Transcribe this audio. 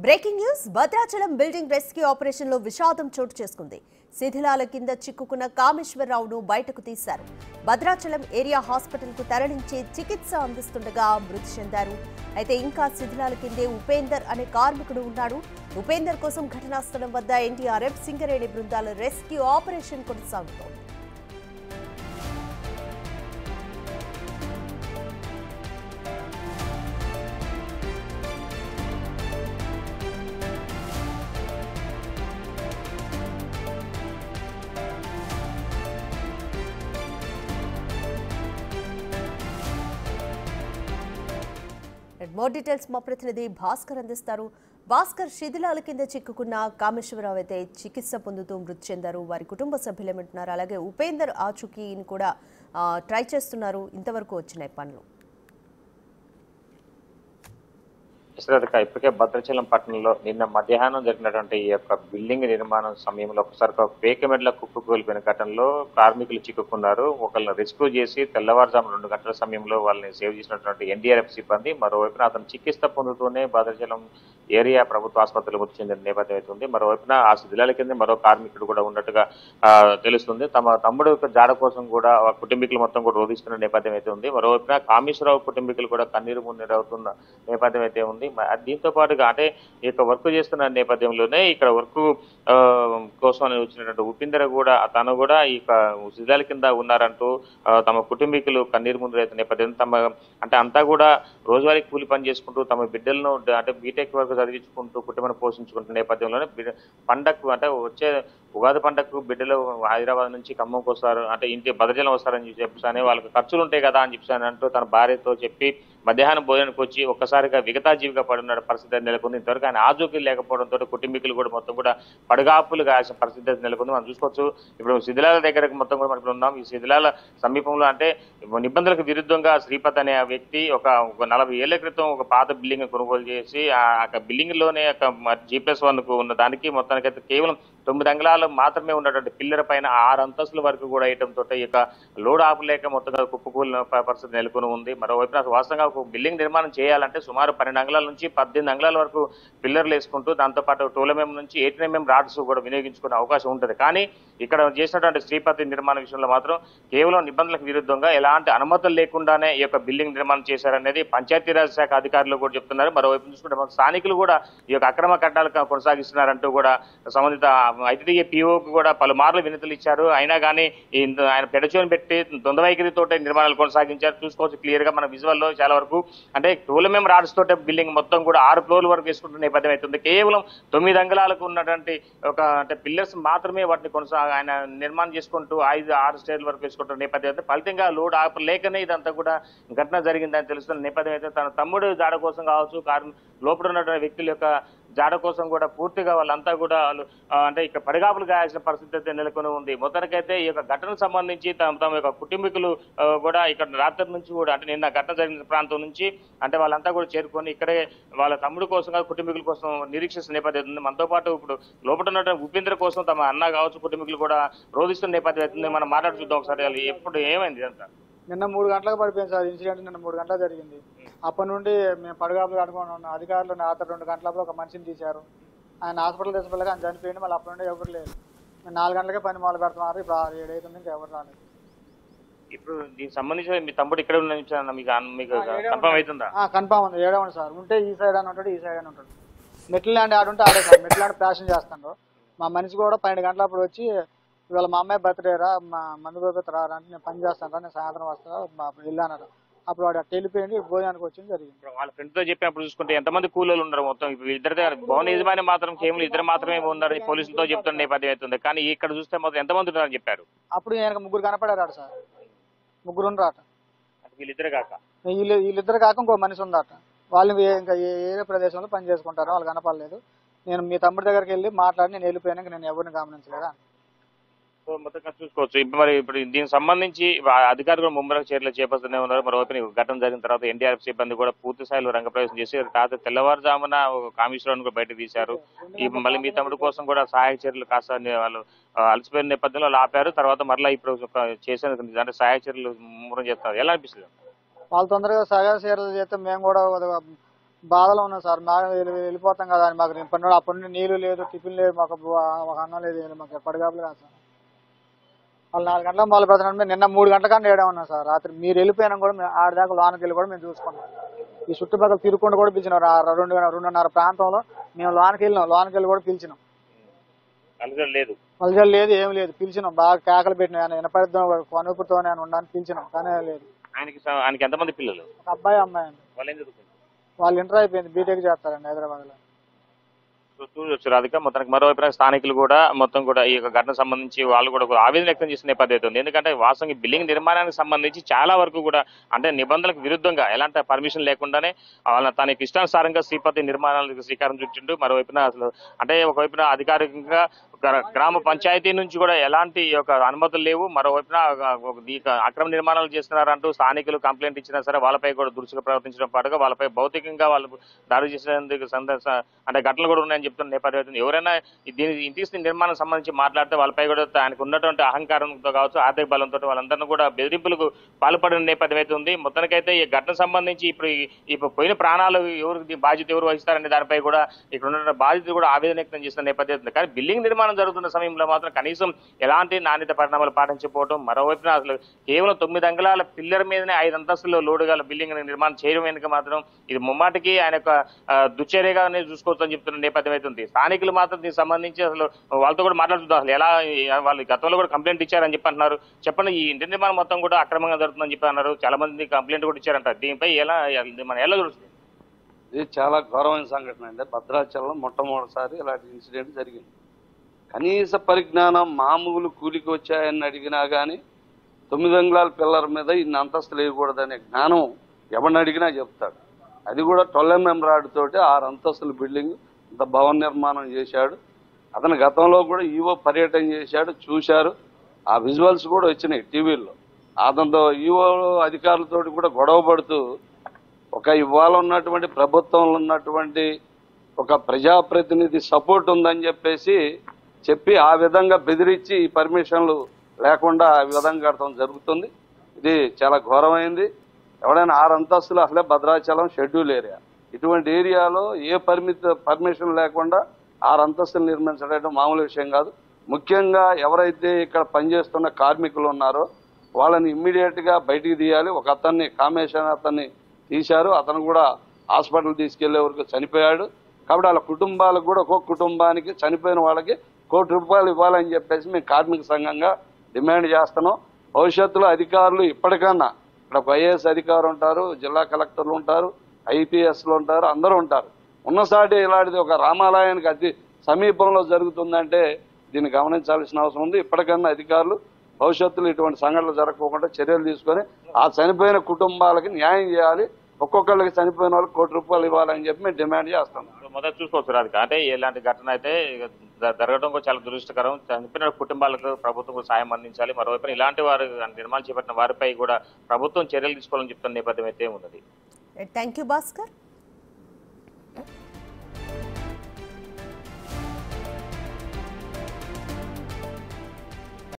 Breaking news Bhadrachalam building rescue operation లో విషాదం చోటు చేసుకుంది. శిథిలాల కింద చిక్కుకున్న కామేశ్వరరావును బయటకు తీశారు. భద్రాచలం ఏరియా హాస్పిటల్ కు తరలించి చికిత్స అందిస్తుండగా మృతి చెందారు. అయితే ఇంకా శిథిలాల కిందే ఉపేందర్ అనే కార్మికుడు ఉన్నాడు. ఉపేందర్ కోసం ఘటనా స్థలం వద్ద ఎన్డీఆర్ఎఫ్ సింగరేణి బృందాల రెస్క్యూ ఆపరేషన్ కొనసాగుతోంది. మోర్ డీటెయిల్స్ మా ప్రతినిధి భాస్కర్ అందిస్తారు. భాస్కర్, శిథిలాల కింద చిక్కుకున్న కామేశ్వరరావు అయితే చికిత్స పొందుతూ మృతి చెందారు. వారి కుటుంబ సభ్యులు ఏమంటున్నారు? అలాగే ఉపేందర్ ఆచూకీని కూడా ట్రై చేస్తున్నారు. ఇంతవరకు వచ్చినాయి పనులు. ఇప్పటికే భద్రాచలం పట్టణంలో నిన్న మధ్యాహ్నం జరిగినటువంటి ఈ యొక్క బిల్డింగ్ నిర్మాణం సమయంలో ఒకసారి పేకమెడ్ల కుప్పకూలిపోయిన ఘటనలో కార్మికులు చిక్కుకున్నారు. ఒకళ్ళని రెస్క్యూ చేసి తెల్లవారుజాము 2 గంటల సమయంలో వాళ్ళని సేవ్ చేసినటువంటి ఎన్డీఆర్ఎఫ్ సిబ్బంది మరోవైపున అతను చికిత్స పొందుతూనే భద్రాచలం ఏరియా ప్రభుత్వ ఆసుపత్రిలో మృతి చెందిన నేపథ్యం అవుతుంది. మరోవైపున ఆ శిథిలాల కింద మరో కార్మికుడు కూడా ఉన్నట్టుగా తెలుస్తుంది. తమ తమ్ముడు జాడ కోసం కూడా కుటుంబీకులు మొత్తం కూడా రోధిస్తున్న నేపథ్యం అయితే ఉంది. మరోవైపున కామేశ్వరరావు కుటుంబీకులు కూడా కన్నీరు మున్నీరు అవుతున్న నేపథ్యం అయితే ఉంది. దీంతో పాటుగా అంటే ఈ యొక్క వర్క్ చేస్తున్న నేపథ్యంలోనే ఇక్కడ వర్క్ కోసం వచ్చినటువంటి ఉపేందర్ కూడా తను కూడా ఈ శిథిలాల కింద ఉన్నారంటూ తమ కుటుంబీకులు కన్నీరు ముందు నేపథ్యం అంటే అంతా కూడా రోజువారీ కూలి పని చేసుకుంటూ తమ బిడ్డలను అంటే బీటెక్ వరకు చదివించుకుంటూ కుటుంబాన్ని పోషించుకుంటున్న నేపథ్యంలోనే పండగకు అంటే వచ్చే ఉగాది పండగకు బిడ్డలు హైదరాబాద్ నుంచి ఖమ్మంకి వస్తారు, అంటే ఇంటి భద్రాచలం వస్తారని చెప్పి వాళ్ళకి ఖర్చులు ఉంటాయి కదా అని చెప్పి అంటూ తన భార్యతో చెప్పి మధ్యాహ్నం భోజనానికి వచ్చి ఒక్కసారిగా విగతాజీవిగా పడున్న పరిస్థితి నెలకొంది. ఇంతవరకు ఆయన ఆచూకీ లేకపోవడంతో కుటుంబీకులు కూడా మొత్తం కూడా పడగాపులు కాసిన పరిస్థితి నెలకొంది. మనం చూసుకోవచ్చు. ఇప్పుడు శిథిలాల దగ్గరకు మొత్తం కూడా మనం ఉన్నాం. ఈ శిథిలాల సమీపంలో అంటే నిబంధనలకు విరుద్ధంగా శ్రీపత్ అనే వ్యక్తి ఒక 40 ఏళ్ల క్రితం ఒక పాత బిల్డింగ్ కొనుగోలు చేసి ఆ బిల్డింగ్ లోనే G+1 కు ఉన్న దానికి మొత్తానికైతే కేవలం 9 అంగుళాలు మాత్రమే ఉన్నటువంటి పిల్లర్ పైన 6 అంతస్తుల వరకు కూడా వేయడంతో ఈ యొక్క లోడ్ ఆపలేక మొత్తంగా కుప్పకూలిన పరిస్థితి నెలకొని ఉంది. మరోవైపున వాస్తవంగా ఒక బిల్డింగ్ నిర్మాణం చేయాలంటే సుమారు 12 అంగుళాల నుంచి 18 అంగుళాల వరకు పిల్లర్లు వేసుకుంటూ దాంతోపాటు 12 mm నుంచి 18 mm రాడ్స్ కూడా వినియోగించుకునే అవకాశం ఉంటుంది. కానీ ఇక్కడ చేసినటువంటి శ్రీపతి నిర్మాణ విషయంలో మాత్రం కేవలం నిబంధనలకు విరుద్ధంగా ఎలాంటి అనుమతులు లేకుండానే ఈ యొక్క బిల్డింగ్ నిర్మాణం చేశారనేది పంచాయతీరాజ్ శాఖ అధికారులు కూడా చెప్తున్నారు. మరోవైపు చూసుకుంటే స్థానికులు కూడా ఈ యొక్క అక్రమ కట్టాలు కొనసాగిస్తున్నారంటూ కూడా సంబంధిత ఐటీడీఏ పీఓకు కూడా పలుమార్లు వినతులు ఇచ్చారు. అయినా కానీ ఆయన పెడచోని పెట్టి దొందవైఖరితో నిర్మాణాలు కొనసాగించారు. చూసుకోవచ్చు క్లియర్ గా మన విజువల్ లో చాలా వరకు అంటే 12 mm రాడ్స్ తోటే బిల్డింగ్ మొత్తం కూడా 6 ఫ్లోర్ల వరకు వేసుకుంటున్న నేపథ్యం అవుతుంది. కేవలం 9 అంగుళాలకు ఉన్నటువంటి ఒక అంటే పిల్లర్స్ మాత్రమే వాటిని ఆయన నిర్మాణం చేసుకుంటూ 5-6 స్టేర్ల వరకు వేసుకుంటున్న నేపథ్యం అయితే ఫలితంగా లోడ్ ఆపలేకనే ఇదంతా కూడా ఘటన జరిగిందని తెలుస్తున్న నేపథ్యం అయితే తన తమ్ముడు జాడ కోసం కావచ్చు లోపల ఉన్నటువంటి వ్యక్తుల యొక్క జాడ కోసం కూడా పూర్తిగా వాళ్ళంతా కూడా అంటే ఇక్కడ పడిగాపులు గాయాల్సిన పరిస్థితి అయితే నెలకొని ఉంది. మొత్తానికైతే ఈ యొక్క ఘటనకు సంబంధించి తమ యొక్క కుటుంబీకులు కూడా ఇక్కడ రాత్రి నుంచి కూడా అంటే నిన్న ఘటన జరిగిన ప్రాంతం నుంచి అంటే వాళ్ళంతా కూడా చేరుకొని ఇక్కడే వాళ్ళ తమ్ముడు కోసం కుటుంబీకుల కోసం నిరీక్షిస్తున్న నేపథ్యం ఉంది. మనతో పాటు ఇప్పుడు లోపల ఉన్నటువంటి ఉపేంద్ర కోసం తమ అన్న కావచ్చు కుటుంబీకులు కూడా రోధిస్తున్న నేపథ్యం అవుతుంది. మనం మాట్లాడి చూద్దాం ఒకసారి ఎప్పుడు ఏమైంది ఇదంతా. నిన్న 3 గంటలకు పడిపోయింది సార్. ఇన్సిడెంట్ నిన్న 3 గంటలకు జరిగింది. అప్పటి నుండి మేము పడగాపులు కట్టుకుని ఉన్న అధికారులు రాత్రి 2 గంటలప్పుడు ఒక మనిషిని తీశారు. ఆయన హాస్పిటల్ తీసుకెళ్ళగా ఆయన చనిపోయింది. మళ్ళీ అప్పటి నుండి ఎవరు లేరు. 4 గంటలకే పని మొదలు పెడుతున్నారు. ఇప్పుడు 7 అవుతుంది, ఇంకా ఎవరు రాలేదు. ఇప్పుడు దీనికి సంబంధించి మీ తమ్ముడు ఇక్కడ ఉన్న మీకు కన్ఫర్మ్ అవుతుందా? కన్ఫర్మ్ ఉంది. ఏడవండి సార్. ఉంటే ఈ సైడ్ అని ఉంటాడు, ఈ సైడ్ అని ఉంటాడు. మెట్లు లాంటి ఆడుంటే ఆడే సార్. మెట్లు లాంటి ప్యాషన్ చేస్తాడు. మా మనిషి కూడా 12 గంటలప్పుడు వచ్చి ఇవాళ మా అమ్మాయి బర్త్డేరా మా మందు పోతారా అంటే నేను పని చేస్తాను రా, నేను సాయంత్రం వస్తా వెళ్ళానరా. అప్పుడు వాడు అట్లా వెళ్ళిపోయింది. భోజనానికి వచ్చింది జరిగింది. వాళ్ళ ఫ్రెండ్ తో చెప్పినప్పుడు చూసుకుంటే ఎంతమంది కూలీలు ఉన్నారు మొత్తం? ఇద్దరు భవన యజమాని మాత్రం కేవలం 2 మాత్రమే ఉన్నారు పోలీసులతో చెప్తున్న నేపథ్యం అవుతుంది. కానీ ఇక్కడ చూస్తే మొత్తం ఎంతమంది ఉన్నారని చెప్పారు? అప్పుడు నేను 3 కనపడారు సార్. 3 ఉండరాట. వీళ్ళిద్దరు కాక వీళ్ళిద్దరు కాక ఇంకో మనిషి ఉందట. వాళ్ళు ఇంకా ఏ ప్రదేశంలో పని చేసుకుంటారో వాళ్ళు కనపడలేదు. నేను మీ తమ్ముడి దగ్గరికి వెళ్ళి మాట్లాడి నేను వెళ్ళిపోయాక నేను ఎవరిని గమనించలేదా. మొత్తంగా చూసుకోవచ్చు. ఇప్పుడు దీనికి సంబంధించి అధికారులు కూడా ముమ్మరంగా చర్యలు చేపడుతూనే ఉన్నారు. మరోవైపు ఘటన జరిగిన తర్వాత ఎన్డీఆర్ఎఫ్ సిబ్బంది కూడా పూర్తి స్థాయిలో రంగప్రవేశం చేసి రాత్రి తెల్లవారుజామున కామేశ్వరరావును కూడా బయటకు తీశారు. మళ్ళీ మీ తమ్ముడు కోసం కూడా సహాయక చర్యలు కాస్త వాళ్ళు అలసిపోయిన నేపథ్యంలో ఆపారు. తర్వాత మరలా ఇప్పుడు చేసేందుకు అంటే సహాయక చర్యలు ముమ్మరం చేస్తారు. ఎలా అనిపిస్తుంది? వాళ్ళు తొందరగా సహాయ చర్యలు చేస్తే మేము కూడా బాధలో ఉన్నాం సార్. మాకు వెళ్ళిపోతాం కదా అని మాకు అప్పటి నీళ్లు లేదు, టిఫిన్ లేదు, మాకు ఒక అన్నం లేదు, మాకు ఎప్పటికాపులు కాదు సార్. వాళ్ళు 4 గంటలకు మొదలు పెడతాను. నిన్న 3 గంటల కానీ ఏడా ఉన్నాం సార్. రాత్రి మీరు వెళ్ళిపోయినా కూడా మేము ఆడదాకా లోనికి వెళ్ళి కూడా మేము చూసుకున్నాం. ఈ చుట్టుపక్కల తిరుక్కుండా కూడా పిలిచినాం. 2:30 ప్రాంతంలో మేము లోనికి వెళ్ళి కూడా పిలిచినాం. పలజలు లేదు, ఏం లేదు. పిలిచినాం, బాగా కేకలు పెట్టినా వినపడిద్దాం కొనుపుతో నేను ఉండడానికి పిలిచినాం, కానీ లేదు. ఆయనకి ఎంతమంది పిల్లలు? ఒక అబ్బాయి అమ్మాయి అండి. వాళ్ళు ఇంటర్ అయిపోయింది, బీటెక్ చేస్తారండి హైదరాబాద్ లో. చూడొచ్చు రాధిక, మొత్తానికి మరోవైపు స్థానికులు కూడా మొత్తం కూడా ఈ యొక్క ఘటన సంబంధించి వాళ్ళు కూడా ఆవేదన వ్యక్తం చేసిన నేపథ్యం ఉంది. ఎందుకంటే వాస్తవంగా బిల్డింగ్ నిర్మాణానికి సంబంధించి చాలా వరకు కూడా అంటే నిబంధనలకు విరుద్ధంగా ఎలాంటి పర్మిషన్ లేకుండానే తనకి ఇష్టానుసారంగా శ్రీపతి నిర్మాణాలకు శ్రీకారం చుట్టిండు. మరోవైపున అసలు అంటే ఒకవైపున అధికారికంగా గ్రామ పంచాయతీ నుంచి కూడా ఎలాంటి యొక్క అనుమతులు లేవు. మరోవైపున అక్రమ నిర్మాణాలు చేస్తున్నారంటూ స్థానికులు కంప్లైంట్ ఇచ్చినా సరే వాళ్ళపై కూడా దురుసుగా ప్రవర్తించడం పాటుగా వాళ్ళపై భౌతికంగా వాళ్ళు దాడి చేసేందుకు అంటే ఘటనలు కూడా ఉన్నాయని చెప్తున్న నేపథ్యం. ఎవరైనా దీని ఇంటి నిర్మాణం సంబంధించి మాట్లాడితే వాళ్ళపై కూడా ఆయనకు ఉన్నటువంటి అహంకారంతో కావచ్చు, ఆర్థిక బలంతో వాళ్ళందరినీ కూడా బెదిరింపులకు పాల్పడిన నేపథ్యం అయితే ఉంది. మొత్తానికైతే ఈ ఘటన సంబంధించి ఇప్పుడు పోయిన ప్రాణాలు బాధ్యత ఎవరు వహిస్తారనే దానిపై కూడా ఇక్కడ ఉన్న బాధ్యత కూడా ఆవేదన వ్యక్తం చేసిన నేపథ్యం ఉంది. కానీ బిల్డింగ్ నిర్మాణం జరుగుతున్న సమయంలో మాత్రం కనీసం ఎలాంటి నాణ్యత పరిణామాలు పాటించకపోవడం, మరోవైపున అసలు కేవలం 9 అంగుళాల పిల్లర్ మీదనే 5 అంతస్తులు లోడు గల బిల్డింగ్ నిర్మాణం చేయడం వెనుక మాత్రం ఇది ముమ్మాటికి ఆయన యొక్క దుశ్చర్యగానే చూసుకోవచ్చు అని చెప్తున్న నేపథ్యం అయితే ఉంది. స్థానికులు మాత్రం దీనికి సంబంధించి అసలు వాళ్ళతో కూడా మాట్లాడుతుంటారు. అసలు ఎలా వాళ్ళు గతంలో కూడా కంప్లైంట్ ఇచ్చారని చెప్పి అంటున్నారు. చెప్పండి, ఈ ఇంటి నిర్మాణం మొత్తం కూడా అక్రమంగా జరుగుతుందని చెప్పి అన్నారు. చాలా మంది కంప్లైంట్ కూడా ఇచ్చారంట. దీనిపై మనం ఎలా చూస్తుంది? ఇది చాలా ఘోరమైన సంఘటన అండి. భద్రాచలంలో మొట్టమొదటిసారి ఇలాంటి ఇన్సిడెంట్ జరిగింది. కనీస పరిజ్ఞానం మామూలు కూలికి వచ్చాయని అడిగినా కానీ 9 అంగుళాల పిల్లర్ మీద ఇన్ని అంతస్తులు వేయకూడదనే జ్ఞానం ఎవరిని అడిగినా చెప్తాడు. అది కూడా 12 mm రాడ్ తోటి 6 అంతస్తుల బిల్డింగ్ ఇంత భవన నిర్మాణం చేశాడు. అతను గతంలో కూడా ఈవో పర్యటన చేశాడు, చూశారు. ఆ విజువల్స్ కూడా వచ్చినాయి టీవీల్లో. అతనితో ఈవో అధికారులతో కూడా గొడవ పడుతూ ఇవాళ ఉన్నటువంటి ప్రభుత్వంలో ఉన్నటువంటి ఒక ప్రజాప్రతినిధి సపోర్ట్ ఉందని చెప్పి ఆ విధంగా బెదిరించి పర్మిషన్లు లేకుండా ఆ విధంగా కడతాం జరుగుతుంది. ఇది చాలా ఘోరమైంది. ఎవడైనా 6 అంతస్తులు అసలే భద్రాచలం షెడ్యూల్ ఏరియా. ఇటువంటి ఏరియాలో ఏ పర్మిషన్ లేకుండా 6 అంతస్తులు నిర్మించడం మామూలు విషయం కాదు. ముఖ్యంగా ఎవరైతే ఇక్కడ పనిచేస్తున్న కార్మికులు ఉన్నారో వాళ్ళని ఇమ్మీడియట్ గా బయటికి తీయాలి. ఒక అతన్ని కామేశ్వర అతన్ని తీశారు. అతను కూడా హాస్పిటల్ తీసుకెళ్లే వరకు చనిపోయాడు. కాబట్టి వాళ్ళ కుటుంబాలకు కూడా ఒక్కొక్క కుటుంబానికి చనిపోయిన వాళ్ళకి ₹1 కోటి ఇవ్వాలని చెప్పేసి మేము కార్మిక సంఘంగా డిమాండ్ చేస్తున్నాం. భవిష్యత్తులో అధికారులు ఇప్పటికన్నా ఇక్కడ ఐఏఎస్ అధికారులు ఉంటారు, జిల్లా కలెక్టర్లు ఉంటారు, ఐపీఎస్లు ఉంటారు, అందరూ ఉంటారు. ఉన్నసాటి ఇలాంటిది ఒక రామాలయానికి అతి సమీపంలో జరుగుతుందంటే దీన్ని గమనించాల్సిన అవసరం ఉంది. ఇప్పటికన్నా అధికారులు భవిష్యత్తులో ఇటువంటి సంఘటనలు జరగకుండా చర్యలు తీసుకొని ఆ చనిపోయిన కుటుంబాలకి న్యాయం చేయాలి. ఒక్కొక్కరికి చనిపోయిన వాళ్ళకి ₹1 కోటి ఇవ్వాలని చెప్పి మేము డిమాండ్ చేస్తాం. మొదట చూసుకోవచ్చు రాధిక, అంటే ఇలాంటి ఘటన అయితే జరగడం కూడా చాలా దురదృష్టకరం. చనిపోయిన కుటుంబాలకు ప్రభుత్వం సాయం అందించాలి. మరోవైపు ఇలాంటి వారు నిర్మాణం చేపట్టిన వారిపై కూడా ప్రభుత్వం చర్యలు తీసుకోవాలని చెప్తున్న నేపథ్యం అయితే ఉన్నది. Thank you Bhaskar.